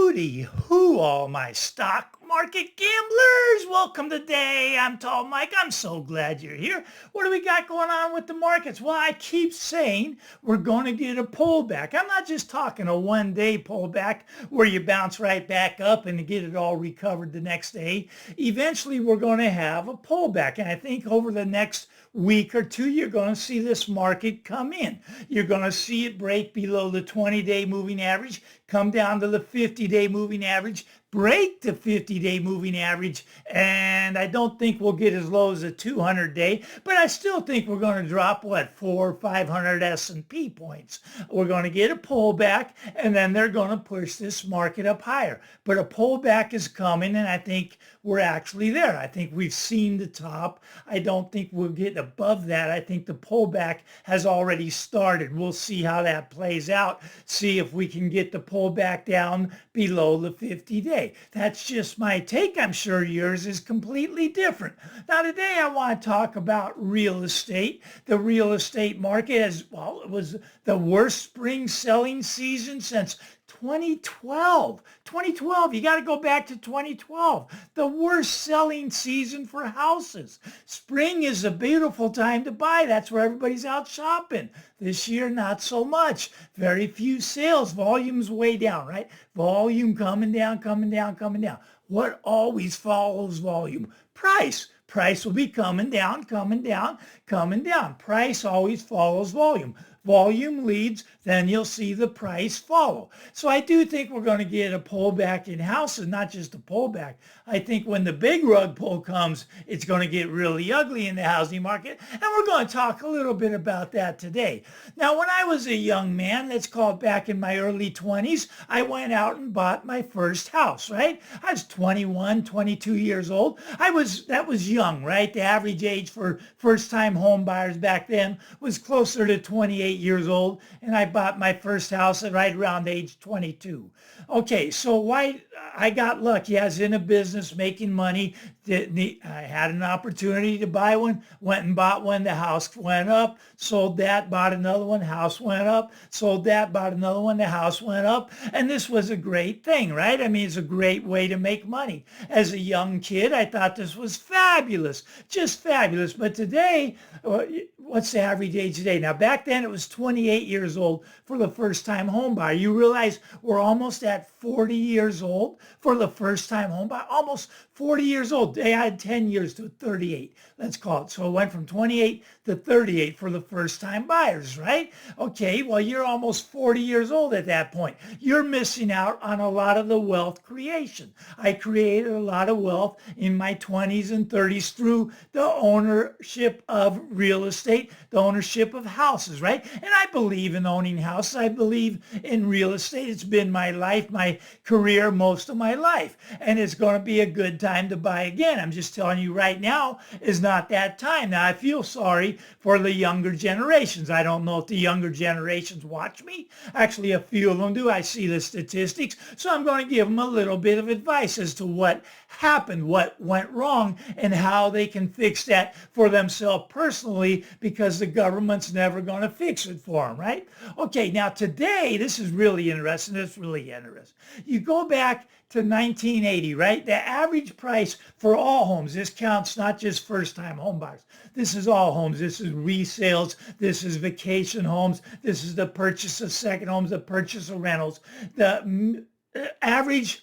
Hooty hoo, all my stock market gamblers. Welcome today. I'm Tall Mike. I'm so glad you're here. What do we got going on with the markets? Well, I keep saying we're going to get a pullback. I'm not just talking a one-day pullback where you bounce right back up and get it all recovered the next day. Eventually, we're going to have a pullback. And I think over the next week or two, you're going to see this market come in. You're going to see it break below the 20-day moving average, come down to the 50-day moving average, break the 50-day moving average, and I don't think we'll get as low as a 200-day, but I still think we're going to drop, 400 or 500 S&P points. We're going to get a pullback, and then they're going to push this market up higher. But a pullback is coming, and I think we're actually there. I think we've seen the top. I don't think we'll get above that. I think the pullback has already started. We'll see how that plays out, see if we can get the pullback down below the 50-day. That's just my take. I'm sure yours is completely different. Now, today I want to talk about real estate. The real estate market it was the worst spring selling season since 2012. 2012, you got to go back to 2012. The worst selling season for houses. Spring is a beautiful time to buy. That's where everybody's out shopping. This year, not so much. Very few sales. Volume's way down, right? Volume coming down, coming down, coming down. What always follows volume? Price. Price will be coming down, coming down, coming down. Price always follows volume. Volume leads, then you'll see the price follow. So I do think we're going to get a pullback in houses, not just a pullback. I think when the big rug pull comes, it's going to get really ugly in the housing market. And we're going to talk a little bit about that today. Now, when I was a young man, let's call it back in my early 20s, I went out and bought my first house, right? I was 21, 22 years old. That was young, right? The average age for first-time home buyers back then was closer to 28 years old, and I bought my first house at right around age 22. Okay, so why I got lucky. I was in a business making money. I had an opportunity to buy one, went and bought one. The house went up, sold that, bought another one, house went up, sold that, bought another one, the house went up. And this was a great thing, right? I mean, it's a great way to make money. As a young kid, I thought this was fabulous, just fabulous. But today, what's the average age today? Now, back then it was 28 years old for the first-time home buyer. You realize we're almost at 40 years old for the first-time home buyer, almost 40 years old. They had 10 years to 38, let's call it. So it went from 28 to 38 for the first-time buyers, right? Okay, well, you're almost 40 years old at that point. You're missing out on a lot of the wealth creation. I created a lot of wealth in my 20s and 30s through the ownership of real estate, the ownership of houses, right? And I believe in owning houses. I believe in real estate. It's been my life, my career, most of my life. And it's going to be a good time to buy again. I'm just telling you right now is not that time. Now, I feel sorry for the younger generations. I don't know if the younger generations watch me. Actually, a few of them do. I see the statistics. So I'm going to give them a little bit of advice as to what happened, what went wrong, and how they can fix that for themselves personally, because the government's never going to fix it for them, right? Okay, now today, this is really interesting. It's really interesting. You go back to 1980, right? The average price for all homes, this counts not just first-time home buyers. This is all homes. This is resales. This is vacation homes. This is the purchase of second homes, the purchase of rentals. The average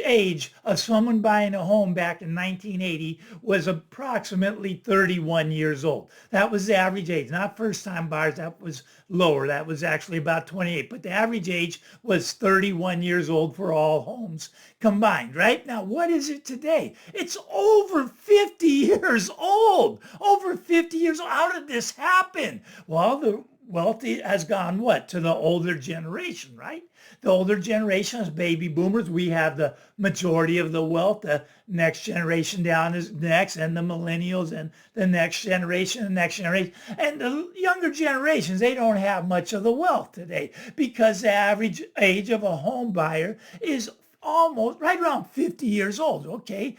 age of someone buying a home back in 1980 was approximately 31 years old. That was the average age, not first-time buyers. That was lower. That was actually about 28. But the average age was 31 years old for all homes combined, right? Now, what is it today? It's over 50 years old. Over 50 years old. How did this happen? Well, the wealth has gone what? To the older generation, right? The older generation is baby boomers. We have the majority of the wealth. The next generation down is next, and the millennials, and the next generation, and the younger generations, they don't have much of the wealth today because the average age of a home buyer is almost right around 50 years old. Okay,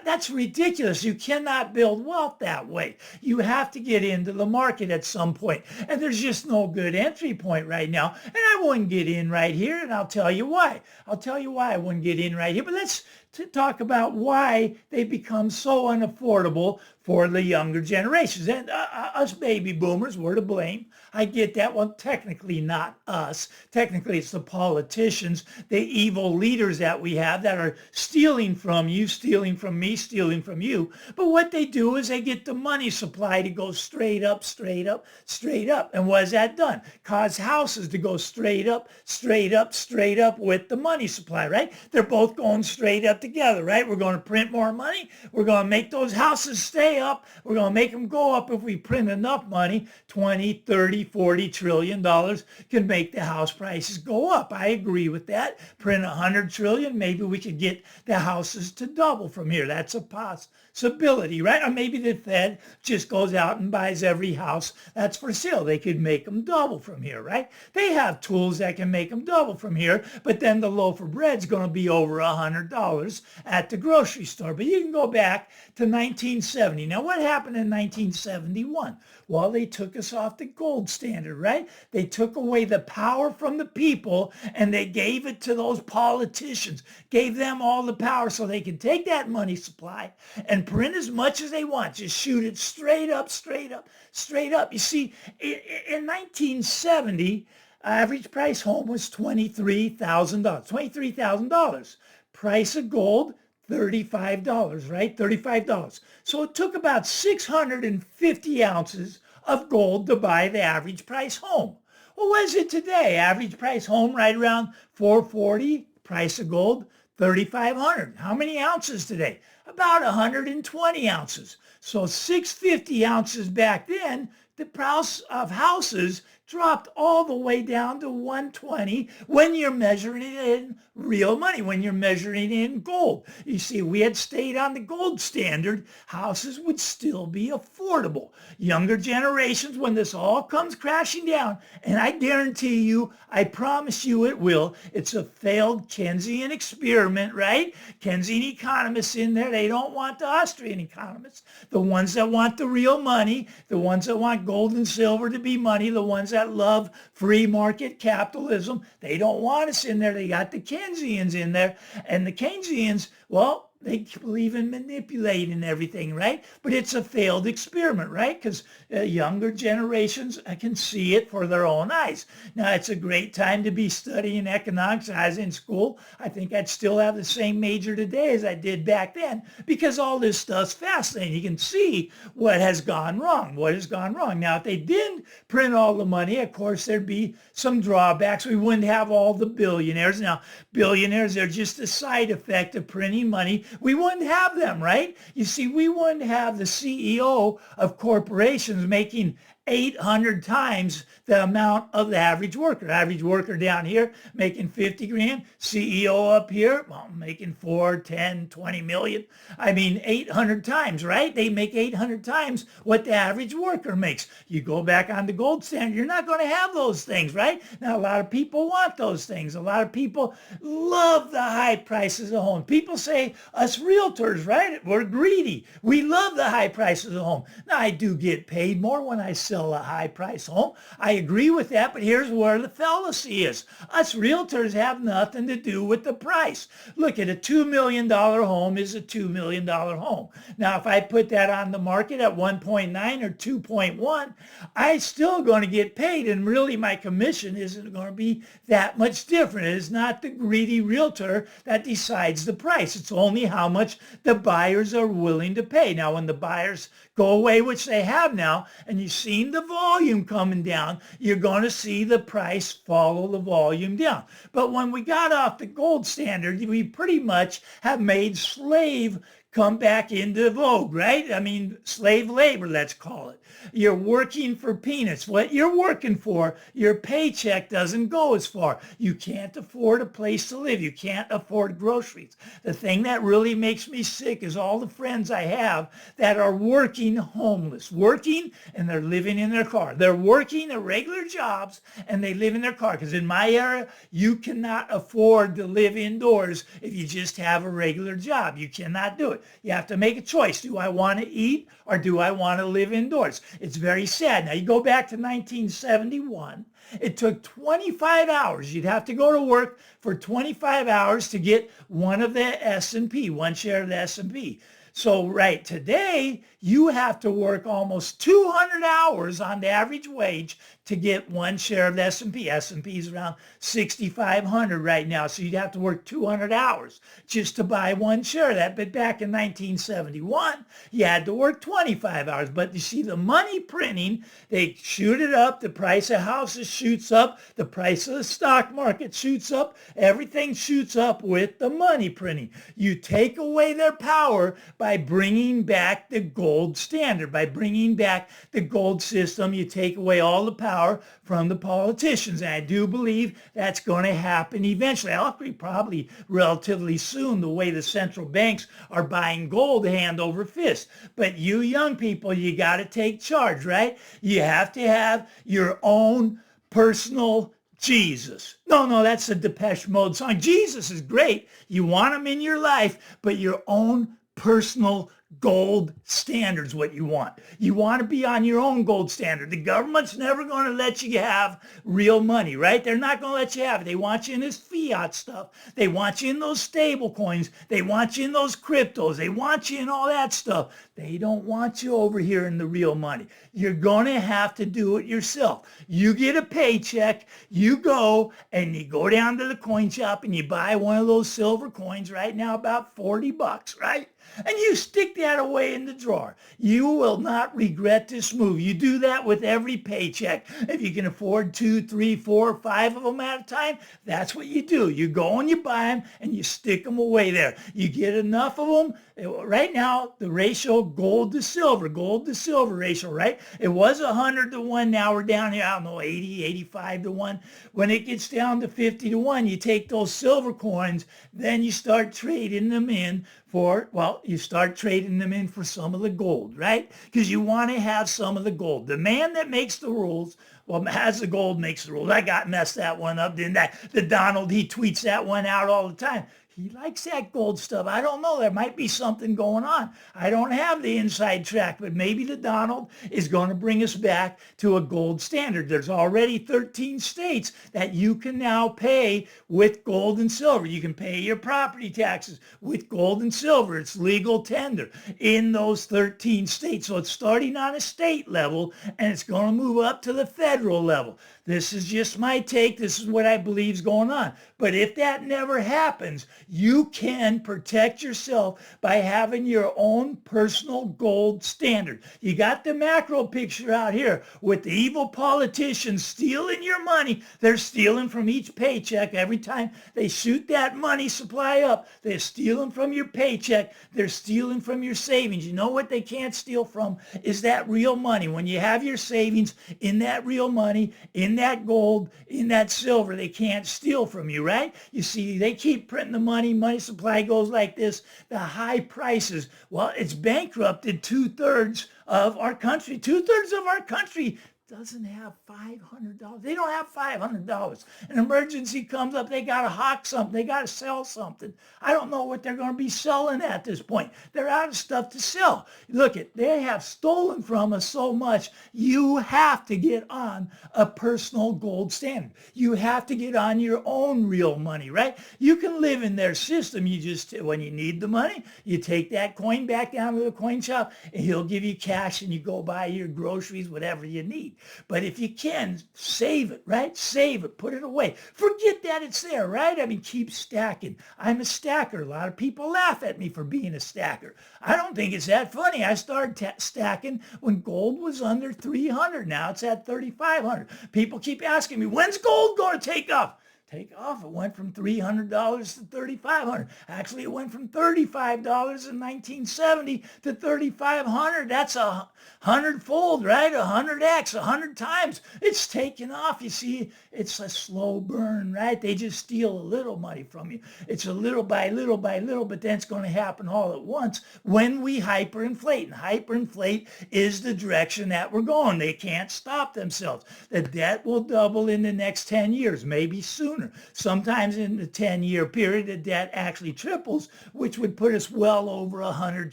That's ridiculous. You cannot build wealth that way. You have to get into the market at some point. And there's just no good entry point right now. And I wouldn't get in right here, and I'll tell you why. I'll tell you why I wouldn't get in right here. But let's talk about why they become so unaffordable for the younger generations. And us baby boomers, we're to blame. I get that. Well, technically not us. Technically, it's the politicians, the evil leaders that we have that are stealing from you, stealing from me, stealing from you. But what they do is they get the money supply to go straight up, straight up, straight up. And what has that done? Cause houses to go straight up, straight up, straight up with the money supply, right? They're both going straight up together, right? We're going to print more money. We're going to make those houses stay up. We're going to make them go up if we print enough money. 20, 30, 40 trillion dollars can make the house prices go up. I agree with that. Print 100 trillion, maybe we could get the houses to double from here. That's a possibility, right? Or maybe the Fed just goes out and buys every house that's for sale. They could make them double from here, right? They have tools that can make them double from here, but then the loaf of bread's going to be over $100 at the grocery store. But you can go back to 1970. Now, what happened in 1971? Well, they took us off the gold standard, right? They took away the power from the people and they gave it to those politicians, gave them all the power so they could take that money supply and print as much as they want. Just shoot it straight up, straight up, straight up. You see, in 1970, average price home was $23,000. $23,000. Price of gold, $35, right? $35. So it took about 650 ounces of gold to buy the average price home. Well, what is it today? Average price home right around 440. Price of gold, 3,500. How many ounces today? About 120 ounces. So 650 ounces back then, the price of houses dropped all the way down to 120 when you're measuring it in real money, when you're measuring it in gold. You see, we had stayed on the gold standard, houses would still be affordable. Younger generations, when this all comes crashing down, and I guarantee you, I promise you it will, it's a failed Keynesian experiment, right? Keynesian economists in there, they don't want the Austrian economists, the ones that want the real money, the ones that want gold and silver to be money, the ones that love free market capitalism. They don't want us in there. They got the Keynesians in there. And the Keynesians, well, they believe in manipulating everything, right? But it's a failed experiment, right? Because younger generations can see it for their own eyes. Now, it's a great time to be studying economics. I was in school. I think I'd still have the same major today as I did back then because all this stuff's fascinating. You can see what has gone wrong, what has gone wrong. Now, if they didn't print all the money, of course, there'd be some drawbacks. We wouldn't have all the billionaires. Now, billionaires are just a side effect of printing money. We wouldn't have them, right? You see, we wouldn't have the CEO of corporations making 800 times the amount of the average worker. Average worker down here making 50 grand. CEO up here, well, making 4, 10, 20 million. I mean, 800 times, right? They make 800 times what the average worker makes. You go back on the gold standard, you're not going to have those things, right? Now, a lot of people want those things. A lot of people love the high prices of home. People say, us realtors, right? We're greedy. We love the high prices of home. Now, I do get paid more when I sell a high price home. I agree with that, but here's where the fallacy is. Us realtors have nothing to do with the price. Look, at a $2 million home is a $2 million home. Now, if I put that on the market at 1.9 or 2.1, I'm still going to get paid, and really my commission isn't going to be that much different. It is not the greedy realtor that decides the price. It's only how much the buyers are willing to pay. Now, when the buyers go away, which they have now, and you've seen the volume coming down, you're going to see the price follow the volume down. But when we got off the gold standard, we pretty much have made slave come back into vogue, right? I mean, slave labor, let's call it. You're working for peanuts. What you're working for, your paycheck doesn't go as far. You can't afford a place to live. You can't afford groceries. The thing that really makes me sick is all the friends I have that are working homeless, working and they're living in their car. They're working at regular jobs and they live in their car. Because in my area, you cannot afford to live indoors if you just have a regular job. You cannot do it. You have to make a choice. Do I want to eat or do I want to live indoors? It's very sad. Now you go back to 1971. It took 25 hours. You'd have to go to work for 25 hours to get one of the S&P, one share of the S&P. So right today, you have to work almost 200 hours on the average wage to get one share of the S&P. S&P is around 6,500 right now. So you'd have to work 200 hours just to buy one share of that. But back in 1971, you had to work 25 hours. But you see the money printing, they shoot it up. The price of houses shoots up. The price of the stock market shoots up. Everything shoots up with the money printing. You take away their power by bringing back the gold standard. By bringing back the gold system, you take away all the power from the politicians. And I do believe that's going to happen eventually. I'll be probably relatively soon, the way the central banks are buying gold hand over fist. But you young people, you got to take charge, right? You have to have your own personal Jesus. No, that's a Depeche Mode song. Jesus is great. You want him in your life, but your own personal gold standard's what you want. You want to be on your own gold standard. The government's never going to let you have real money, right? They're not going to let you have it. They want you in this fiat stuff. They want you in those stable coins. They want you in those cryptos. They want you in all that stuff. They don't want you over here in the real money. You're going to have to do it yourself. You get a paycheck, you go and you go down to the coin shop and you buy one of those silver coins right now, about $40, right? And you stick that away in the drawer. You will not regret this move. You do that with every paycheck. If you can afford 2, 3, 4, 5 of them at a time, that's what you do. You go and you buy them and you stick them away there. You get enough of them. Right now, the ratio gold to silver ratio, right? It was 100 to 1. Now we're down here, I don't know, 80, 85 to 1. When it gets down to 50 to 1, you take those silver coins, then you start trading them in for, well, you start trading them in for some of the gold, right? Because you want to have some of the gold. The man that makes the rules, well, has the gold makes the rules. I got messed that one up, didn't I? The Donald, he tweets that one out all the time. He likes that gold stuff. I don't know. There might be something going on. I don't have the inside track, but maybe the Donald is going to bring us back to a gold standard. There's already 13 states that you can now pay with gold and silver. You can pay your property taxes with gold and silver. It's legal tender in those 13 states. So it's starting on a state level and it's going to move up to the federal level. This is just my take. This is what I believe is going on. But if that never happens, you can protect yourself by having your own personal gold standard. You got the macro picture out here with the evil politicians stealing your money. They're stealing from each paycheck. Every time they shoot that money supply up, they're stealing from your paycheck. They're stealing from your savings. You know what they can't steal from is that real money. When you have your savings in that real money, in that gold, in that silver, they can't steal from you, right? You see, they keep printing the money supply goes like this. The high prices, well, it's bankrupted 2/3 of our country. 2/3 of our country doesn't have $500. They don't have $500. An emergency comes up, they got to hawk something, they got to sell something. I don't know what they're going to be selling at this point. They're out of stuff to sell. Look, they have stolen from us so much. You have to get on a personal gold standard. You have to get on your own real money, right? You can live in their system. You just, when you need the money, you take that coin back down to the coin shop and he'll give you cash and you go buy your groceries, whatever you need. But if you can, save it, right? Save it, put it away. Forget that it's there, right? I mean, keep stacking. I'm a stacker. A lot of people laugh at me for being a stacker. I don't think it's that funny. I started stacking when gold was under 300. Now it's at 3,500. People keep asking me, when's gold going to take off? Take off. It went from $300 to $3,500. Actually, it went from $35 in 1970 to $3,500. That's a 100-fold, right? 100x, 100 times. It's taken off. You see, it's a slow burn, right? They just steal a little money from you. It's a little by little by little, but then it's going to happen all at once when we hyperinflate. And hyperinflate is the direction that we're going. They can't stop themselves. The debt will double in the next 10 years, maybe sooner sooner. Sometimes in the 10-year period, the debt actually triples, which would put us well over $100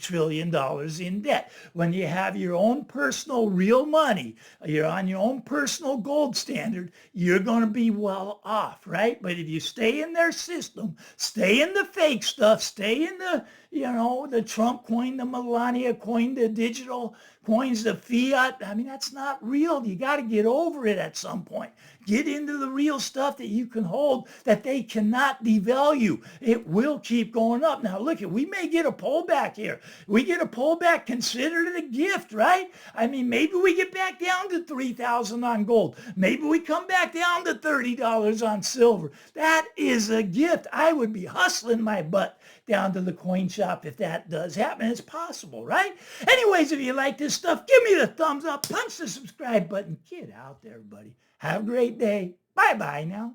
trillion in debt. When you have your own personal real money, you're on your own personal gold standard, you're going to be well off, right? But if you stay in their system, stay in the fake stuff, stay in the, the Trump coin, the Melania coin, the digital coins, the fiat, I mean, that's not real. You got to get over it at some point. Get into the real stuff that you can hold, that they cannot devalue. It will keep going up. Now, look, we may get a pullback here. We get a pullback, consider it a gift, right? I mean, maybe we get back down to 3,000 on gold. Maybe we come back down to $30 on silver. That is a gift. I would be hustling my butt down to the coin shop if that does happen. It's possible, right? Anyways, if you like this stuff, give me the thumbs up, punch the subscribe button. Get out there, buddy. Have a great day. Bye-bye now.